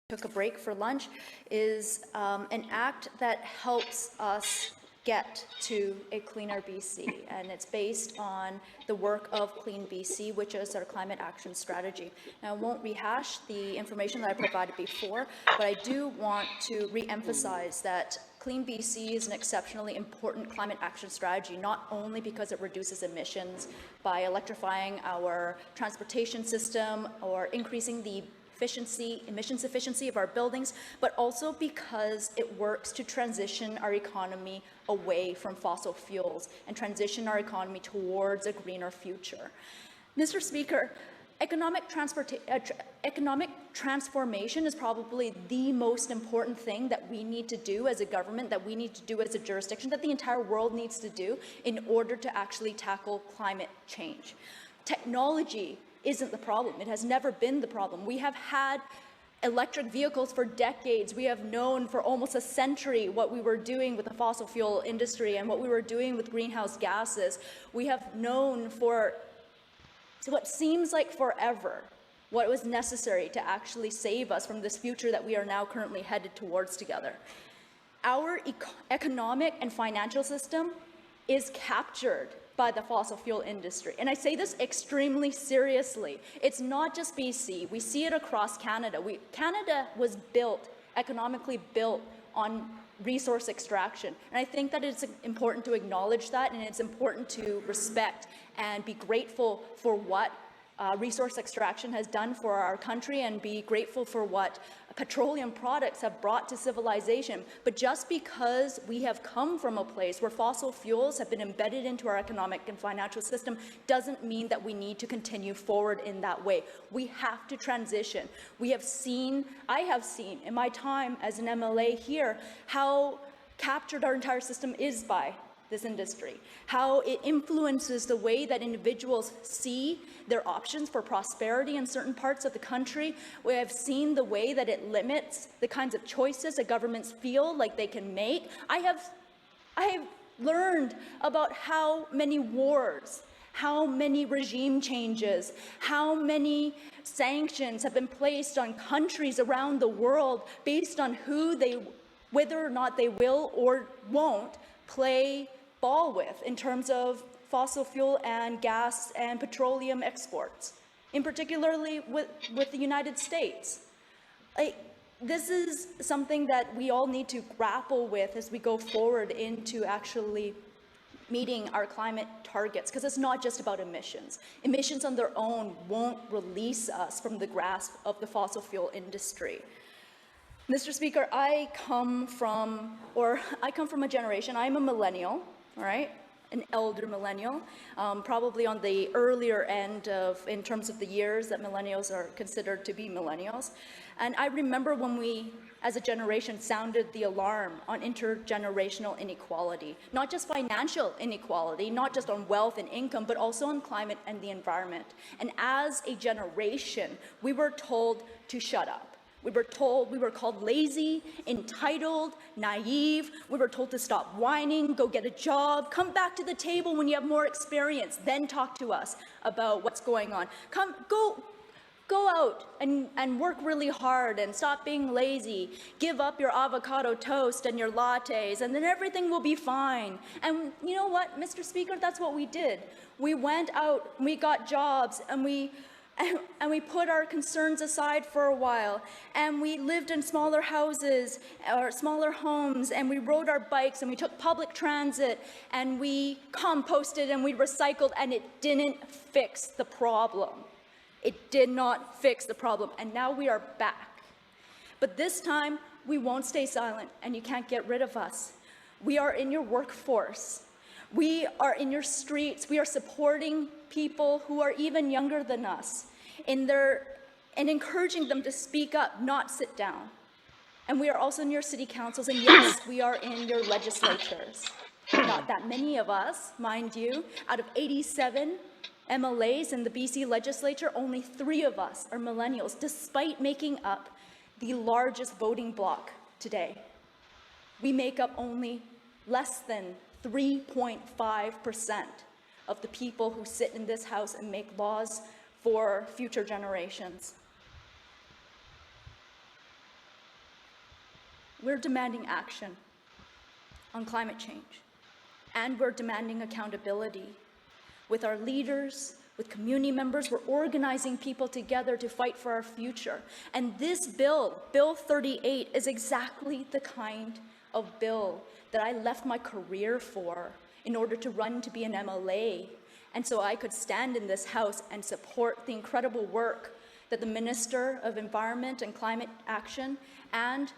took a break for lunch, is an act that helps us get to a cleaner BC, and it's based on the work of Clean BC, which is our climate action strategy. Now, I won't rehash the information that I provided before, but I do want to re-emphasize that Clean BC is an exceptionally important climate action strategy, not only because it reduces emissions by electrifying our transportation system or increasing the emissions efficiency of our buildings, but also because it works to transition our economy away from fossil fuels and transition our economy towards a greener future. Mr. Speaker, economic transformation is probably the most important thing that we need to do as a government, that we need to do as a jurisdiction, that the entire world needs to do in order to actually tackle climate change. Technology isn't the problem. It has never been the problem. We have had electric vehicles for decades. We have known for almost a century what we were doing with the fossil fuel industry and what we were doing with greenhouse gases. We have known for what seems like forever what was necessary to actually save us from this future that we are now currently headed towards together. Our economic and financial system is captured by the fossil fuel industry. And I say this extremely seriously. It's not just BC. We see it across Canada. Canada was economically built on resource extraction. And I think that it's important to acknowledge that, and it's important to respect and be grateful for what resource extraction has done for our country, and be grateful for what petroleum products have brought to civilization. But just because we have come from a place where fossil fuels have been embedded into our economic and financial system doesn't mean that we need to continue forward in that way. We have to transition. I have seen in my time as an MLA here how captured our entire system is by this industry, how it influences the way that individuals see their options for prosperity in certain parts of the country. We have seen the way that it limits the kinds of choices that governments feel like they can make. I have learned about how many wars, how many regime changes, how many sanctions have been placed on countries around the world based on whether or not they will or won't play ball with in terms of fossil fuel and gas and petroleum exports, in particularly with the United States. This is something that we all need to grapple with as we go forward into actually meeting our climate targets, because it's not just about emissions. Emissions on their own won't release us from the grasp of the fossil fuel industry. Mr. Speaker, I come from a generation, I'm a millennial, all right, an elder millennial, probably on the earlier end in terms of the years that millennials are considered to be millennials. And I remember when we, as a generation, sounded the alarm on intergenerational inequality, not just financial inequality, not just on wealth and income, but also on climate and the environment. And as a generation, we were told to shut up. We were called lazy, entitled, naive. We were told to stop whining, go get a job, come back to the table when you have more experience, then talk to us about what's going on. Go out and work really hard and stop being lazy. Give up your avocado toast and your lattes, and then everything will be fine. And you know what, Mr. Speaker, that's what we did. We went out, we got jobs, and we put our concerns aside for a while, and we lived in smaller houses or smaller homes, and we rode our bikes, and we took public transit, and we composted and we recycled, and it didn't fix the problem. It did not fix the problem, and now we are back. But this time, we won't stay silent, and you can't get rid of us. We are in your workforce. We are in your streets. We are supporting people who are even younger than us and encouraging them to speak up, not sit down. And we are also in your city councils, and yes, we are in your legislatures. Not that many of us, mind you. Out of 87 MLAs in the BC legislature, only 3 of us are millennials, despite making up the largest voting bloc today. We make up only less than 3.5% of the people who sit in this House and make laws for future generations. We're demanding action on climate change, and we're demanding accountability. With our leaders, with community members, we're organizing people together to fight for our future. And this bill, Bill 38, is exactly the kind of bill that I left my career for in order to run to be an MLA. And so I could stand in this House and support the incredible work that the Minister of Environment and Climate Action and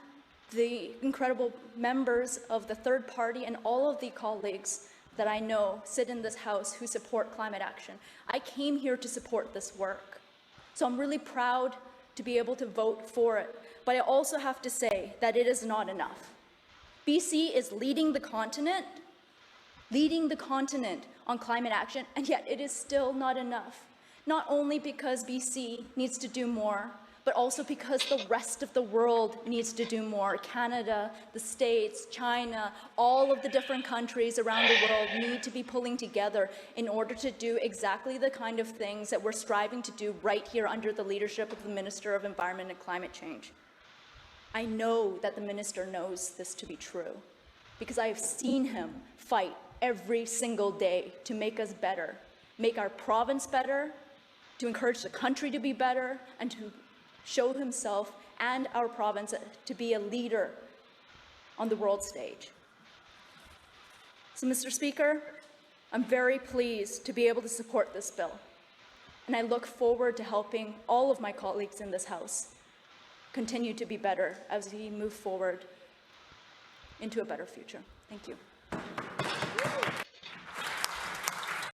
the incredible members of the third party and all of the colleagues that I know sit in this House who support climate action. I came here to support this work. So I'm really proud to be able to vote for it. But I also have to say that it is not enough. BC is leading the continent on climate action, and yet it is still not enough. Not only because BC needs to do more, but also because the rest of the world needs to do more. Canada, the States, China, all of the different countries around the world need to be pulling together in order to do exactly the kind of things that we're striving to do right here under the leadership of the Minister of Environment and Climate Change. I know that the Minister knows this to be true because I have seen him fight every single day to make us better, make our province better, to encourage the country to be better, and to show himself and our province to be a leader on the world stage. So, Mr. Speaker, I'm very pleased to be able to support this bill, and I look forward to helping all of my colleagues in this House continue to be better as we move forward into a better future. Thank you.